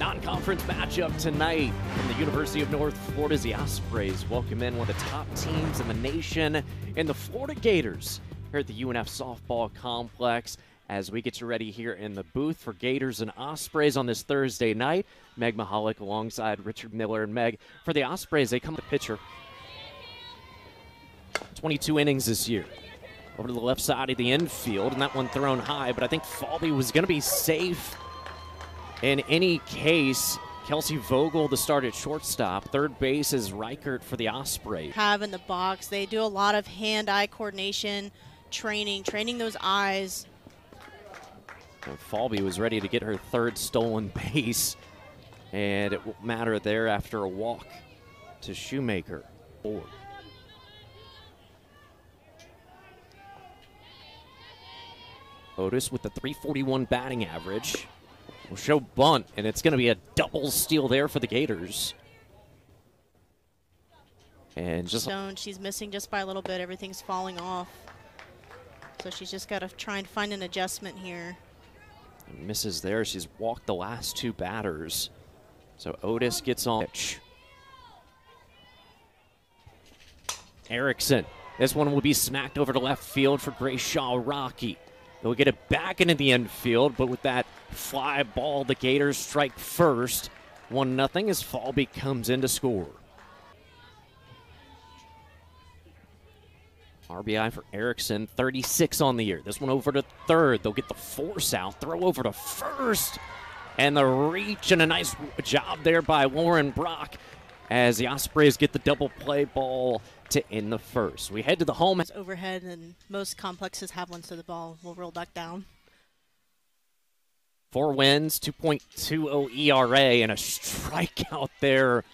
Non-conference matchup tonight from the University of North Florida's the Ospreys welcome in one of the top teams in the nation in the Florida Gators here at the UNF Softball Complex as we get you ready here in the booth for Gators and Ospreys on this Thursday night. Meg Mahalik alongside Richard Miller. And Meg, for the Ospreys, they come to pitcher. 22 innings this year. Over to the left side of the infield, and that one thrown high, but I think Falby was going to be safe. In any case, Kelsey Vogel to start at shortstop. Third base is Reichert for the Ospreys. Have in the box. They do a lot of hand-eye coordination, training those eyes. And Falby was ready to get her third stolen base, and it won't matter there after a walk to Shoemaker. Forward. Otis with the .341 batting average. Will show bunt, and it's going to be a double steal there for the Gators. And just she's missing just by a little bit. Everything's falling off. So she's just got to try and find an adjustment here. Misses there. She's walked the last two batters. So Otis gets on pitch. Erickson. This one will be smacked over to left field for Grayshaw Rocky. They'll get it back into the infield, but with that fly ball, the Gators strike first. 1-0 as Falby comes in to score. RBI for Erickson, 36 on the year. This one over to third. They'll get the force out, throw over to first, and the reach, and a nice job there by Lauren Brock as the Ospreys get the double play ball to end the first. We head to the home. It's overhead, and most complexes have one, so the ball will roll back down. 4 wins, 2.20 ERA, and a strikeout there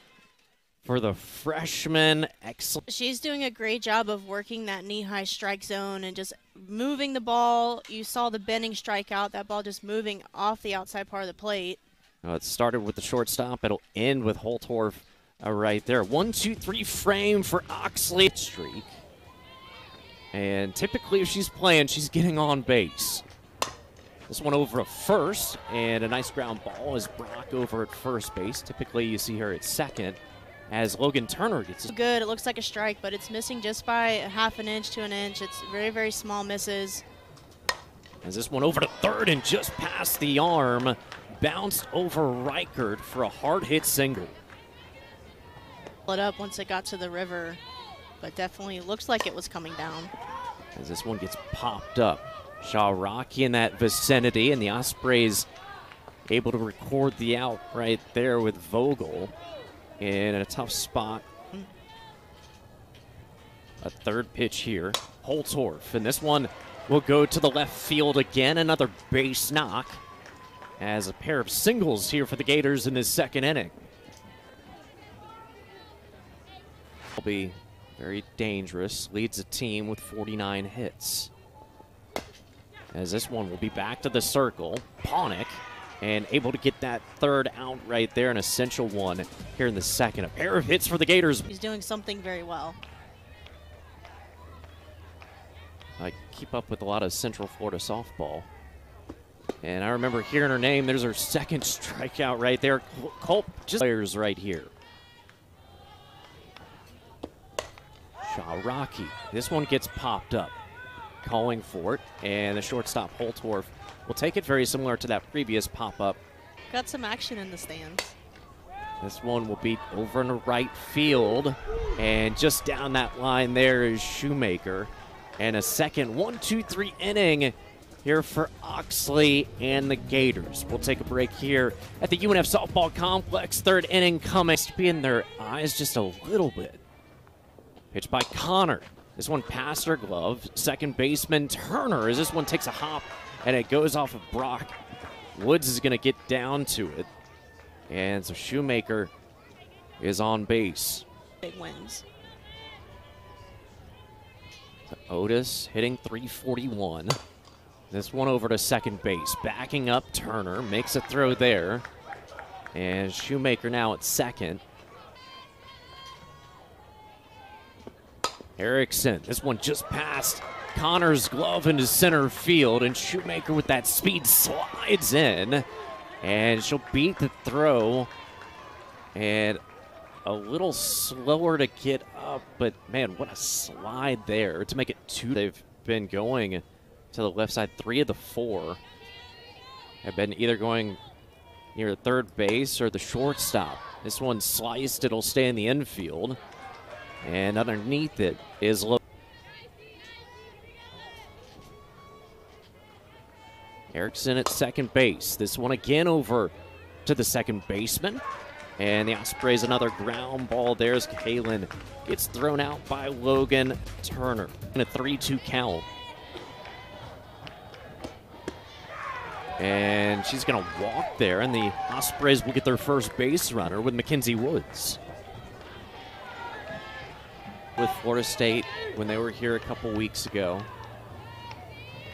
for the freshman. Excellent. She's doing a great job of working that knee-high strike zone and just moving the ball. You saw the bending strikeout, that ball just moving off the outside part of the plate. It started with the shortstop. It'll end with Holtorf right there. 1-2-3 frame for Oxley. Streak. And typically if she's playing, she's getting on base. This one over to first, and a nice ground ball as Brock over at first base. Typically you see her at second as Logan Turner gets it. Good, it looks like a strike, but it's missing just by a half an inch to an inch. It's very, very small misses. As this one over to third and just past the arm, bounced over Reichert for a hard hit single. It up once it got to the river, but definitely looks like it was coming down. As this one gets popped up. Shaw Rocky in that vicinity, and the Ospreys able to record the out right there with Vogel in a tough spot. A third pitch here. Holtorf, and this one will go to the left field again. Another base knock as a pair of singles here for the Gators in this second inning. Will be very dangerous. Leads the team with 49 hits. As this one will be back to the circle. Ponick, and able to get that third out right there, an essential one here in the second. A pair of hits for the Gators. He's doing something very well. I keep up with a lot of Central Florida softball. And I remember hearing her name. There's her second strikeout right there. Culp just players right here. Shaw Rocky. This one gets popped up. Calling for it. And the shortstop Holtorf will take it, very similar to that previous pop-up. Got some action in the stands. This one will be over in the right field. And just down that line there is Shoemaker. And a second 1-2-3 inning here for Oxley and the Gators. We'll take a break here at the UNF Softball Complex. Third inning coming. Be in their eyes just a little bit. Pitch by Connor. This one past her glove. Second baseman Turner as this one takes a hop and it goes off of Brock. Woods is going to get down to it. And so Shoemaker is on base. Big wins. Otis hitting .341. This one over to second base. Backing up Turner. Makes a throw there. And Shoemaker now at second. Erickson, this one just passed Connor's glove into center field, and Shoemaker with that speed slides in And she'll beat the throw. And a little slower to get up, but man, what a slide there to make it 2. They've been going to the left side. 3 of the 4 have been either going near third base or the shortstop. This one sliced, it'll stay in the infield. And underneath it is Erickson at second base. This one again over to the second baseman. And the Ospreys, another ground ball. There's Kaylin. Gets thrown out by Logan Turner in a 3-2 count. And she's going to walk there, and the Ospreys will get their first base runner with Mackenzie Woods. With Florida State when they were here a couple weeks ago.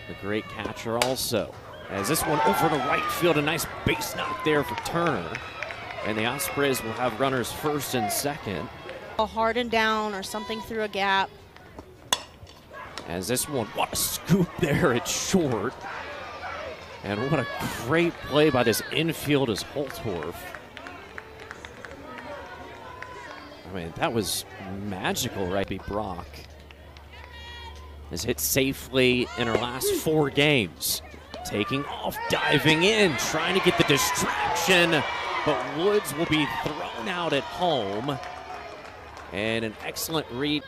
The great catcher also. As this one over to right field, a nice base knock there for Turner. And the Ospreys will have runners first and second. Hard and down or something through a gap. As this one, what a scoop there at short. And what a great play by this infield as Holtorf. I mean, that was magical, right? Brock has hit safely in her last 4 games. Taking off, diving in, trying to get the distraction. But Woods will be thrown out at home. And an excellent read.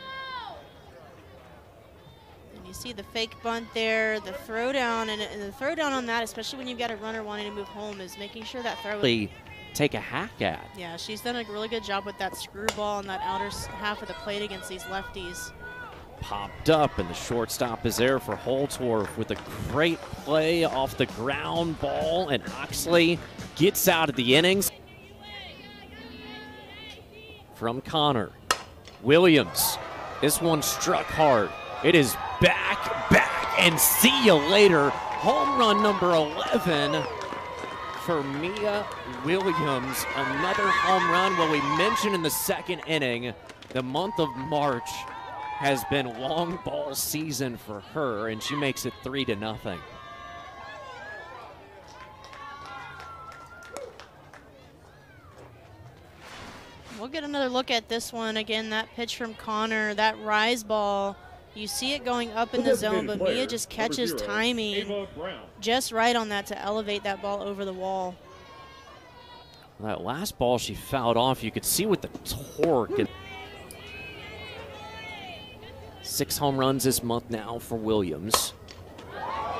And you see the fake bunt there, the throwdown, and the throwdown on that, especially when you've got a runner wanting to move home, is making sure that throw is take a hack at. Yeah, she's done a really good job with that screwball on that outer half of the plate against these lefties. Popped up, and the shortstop is there for Holtorf with a great play off the ground ball, and Oxley gets out of the innings. From Connor. Williams. This one struck hard. It is back, and see you later. Home run number 11 for Mia Williams. Another home run. Well, we mentioned in the second inning, the month of March has been long ball season for her, and she makes it 3-0. We'll get another look at this one. Again, that pitch from Connor, that rise ball, you see it going up in the zone, but Mia just catches timing just right on that to elevate that ball over the wall. That last ball she fouled off, you could see with the torque. 6 home runs this month now for Williams.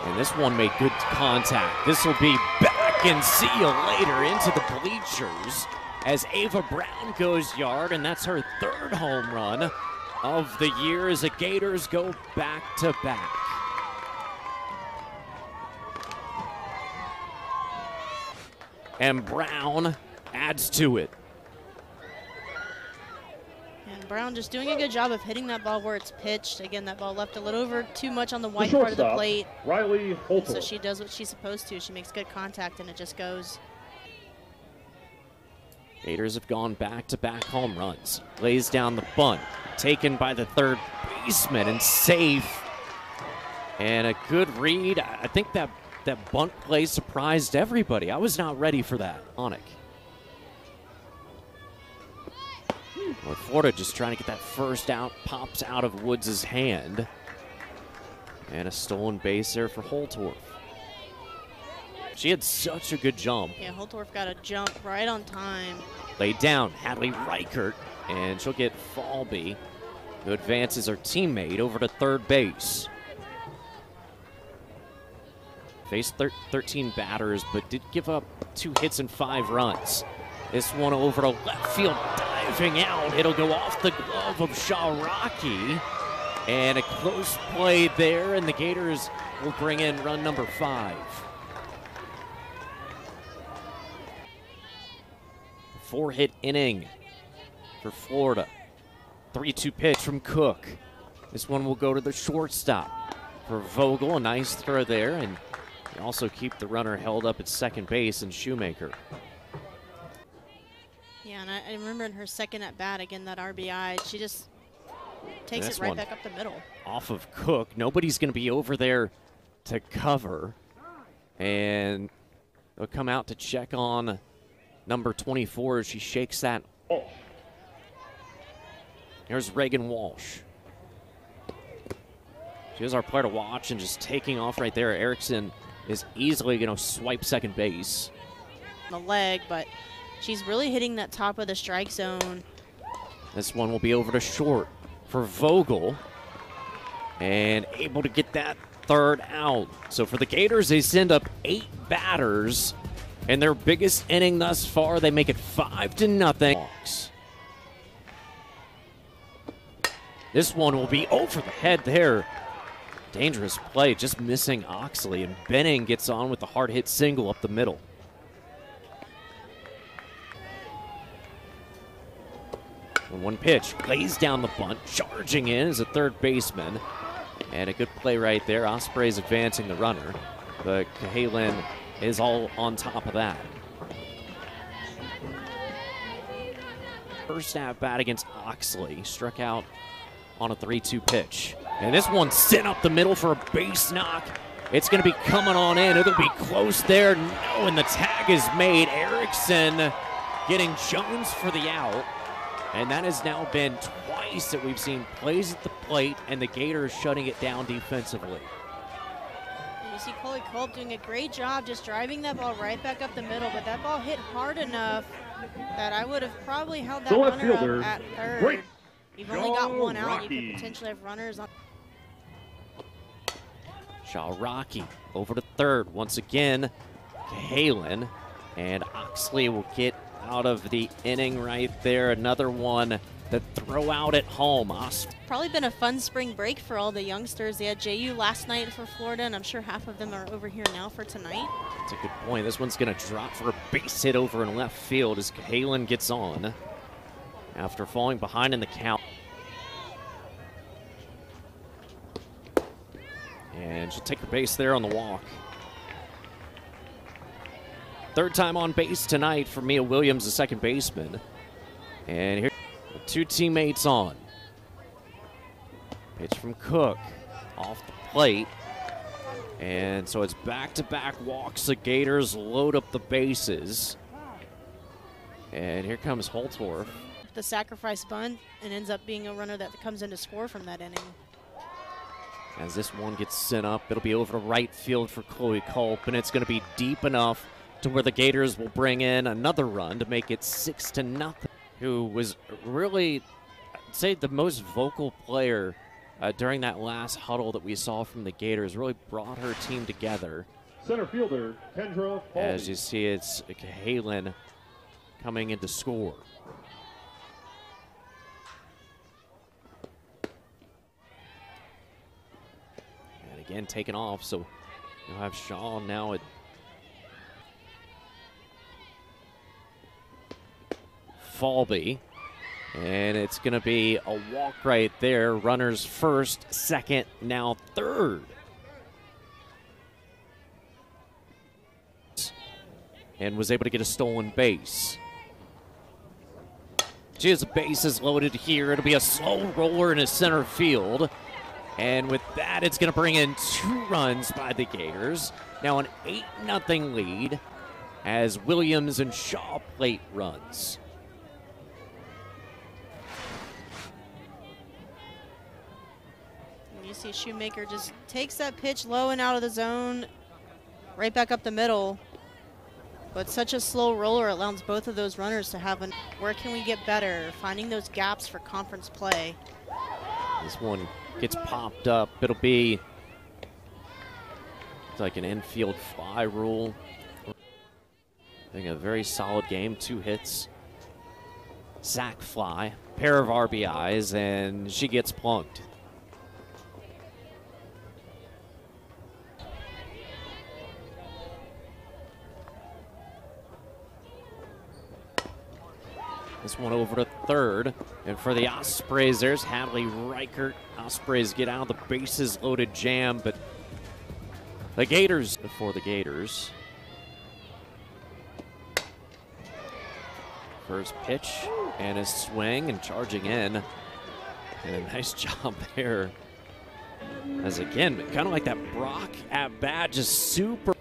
And this one made good contact. This will be back, and see you later into the bleachers as Ava Brown goes yard, and that's her 3rd home run of the year as the Gators go back-to-back. And Brown adds to it. And Brown just doing a good job of hitting that ball where it's pitched. Again, that ball left a little over too much on the white part of the plate. Riley Holtorf. So she does what she's supposed to. She makes good contact, and it just goes. Gators have gone back-to-back home runs. Lays down the bunt. Taken by the third baseman and safe. And a good read. I think that bunt play surprised everybody. I was not ready for that. Onik. With Florida just trying to get that first out. Pops out of Woods' hand. And a stolen base there for Holtorf. She had such a good jump. Yeah, Holtorf got a jump right on time. Laid down, Hadley Reichert, and she'll get Falby, who advances her teammate over to third base. Faced 13 batters, but did give up 2 hits and 5 runs. This one over to left field, diving out. It'll go off the glove of Shawrocki. And a close play there, and the Gators will bring in run number 5. 4-hit inning for Florida. 3-2 pitch from Cook. This one will go to the shortstop for Vogel. A nice throw there, and they also keep the runner held up at second base and Shoemaker. Yeah, and I remember in her second at bat, again, that RBI, she just takes it right back up the middle. Off of Cook. Nobody's going to be over there to cover. And They'll come out to check on number 24 as she shakes that. Here's Reagan Walsh. She is our player to watch and just taking off right there. Erickson is easily going to swipe second base. The leg, but she's really hitting that top of the strike zone. This one will be over to short for Vogel and able to get that third out. So for the Gators, they send up 8 batters in their biggest inning thus far. They make it 5-0. This one will be over the head there. Dangerous play, just missing Oxley, and Benning gets on with the hard hit single up the middle. And one pitch, lays down the bunt, charging in as a third baseman. And a good play right there. Osprey's advancing the runner, but Cahalan is all on top of that. First at bat against Oxley, struck out on a 3-2 pitch. And this one sent up the middle for a base knock. It's going to be coming on in. It'll be close there. No, and the tag is made. Erickson getting Jones for the out. And that has now been twice that we've seen plays at the plate and the Gators shutting it down defensively. And you see Chloe Culp doing a great job just driving that ball right back up the middle, but that ball hit hard enough that I would have probably held that runner up at third. Great. You've only got one out. You could potentially have runners on. Shaw Rocky over to third. Once again, Cahalan, and Oxley will get out of the inning right there. Another one to throw out at home. Probably been a fun spring break for all the youngsters. They had JU last night for Florida, and I'm sure half of them are over here now for tonight. That's a good point. This one's going to drop for a base hit over in left field as Cahalan gets on after falling behind in the count. And she'll take her base there on the walk. Third time on base tonight for Mia Williams, the second baseman. And here, two teammates on. Pitch from Cook off the plate. And so it's back-to-back walks. The Gators load up the bases. And here comes Holtorf. The sacrifice bunt, and ends up being a runner that comes in to score from that inning. As this one gets sent up, it'll be over to right field for Chloe Culp, and it's going to be deep enough to where the Gators will bring in another run to make it 6-0. Who was really, I'd say, the most vocal player during that last huddle that we saw from the Gators. Really brought her team together. Center fielder, Kendra Paul. As you see, it's Cahalan coming in to score. Again, taken off, so you'll have Shaw now at Falby. And it's going to be a walk right there. Runners first, second, now third. And was able to get a stolen base. She has the bases loaded here. It'll be a slow roller in his center field. And with that, it's going to bring in 2 runs by the Gators. Now an 8-0 lead as Williams and Shaw plate runs. And you see Shoemaker just takes that pitch low and out of the zone, right back up the middle. But such a slow roller allows both of those runners to have where can we get better? Finding those gaps for conference play. This one gets popped up. It'll be like an infield fly rule. I think a very solid game. 2 hits, sac fly, pair of RBIs, and she gets plunked. This one over to third. And for the Ospreys, there's Hadley Reichert. Ospreys get out of the bases loaded jam, but the Gators before the Gators. First pitch and a swing and charging in. And a nice job there. As again, kind of like that Brock at bat, just super.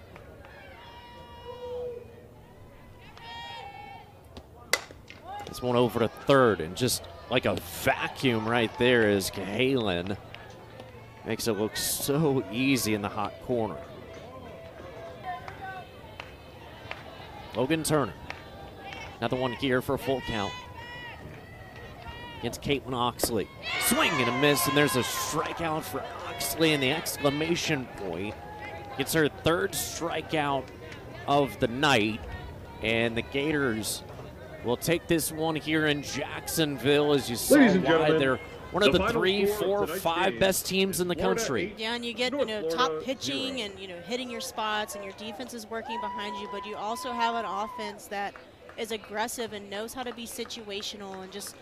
This one over to third, and just like a vacuum right there is Galen. Makes it look so easy in the hot corner. Logan Turner. Another one here for a full count. Against Caitlin Oxley. Swing and a miss, and there's a strikeout for Oxley, and the exclamation point. Gets her third strikeout of the night, and the Gators will take this one here in Jacksonville. As you saw why they're one of the 3, 4, 5 best teams in the country. Yeah, and you get, top pitching and, hitting your spots, and your defense is working behind you, but you also have an offense that is aggressive and knows how to be situational, and just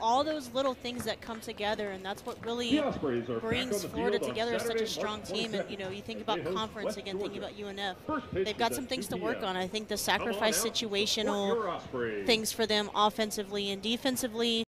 all those little things that come together, and that's what really brings Florida together as such a strong team. And you think about conference again, thinking about UNF, they've got some things to work on. I think the sacrifice situational things for them offensively and defensively.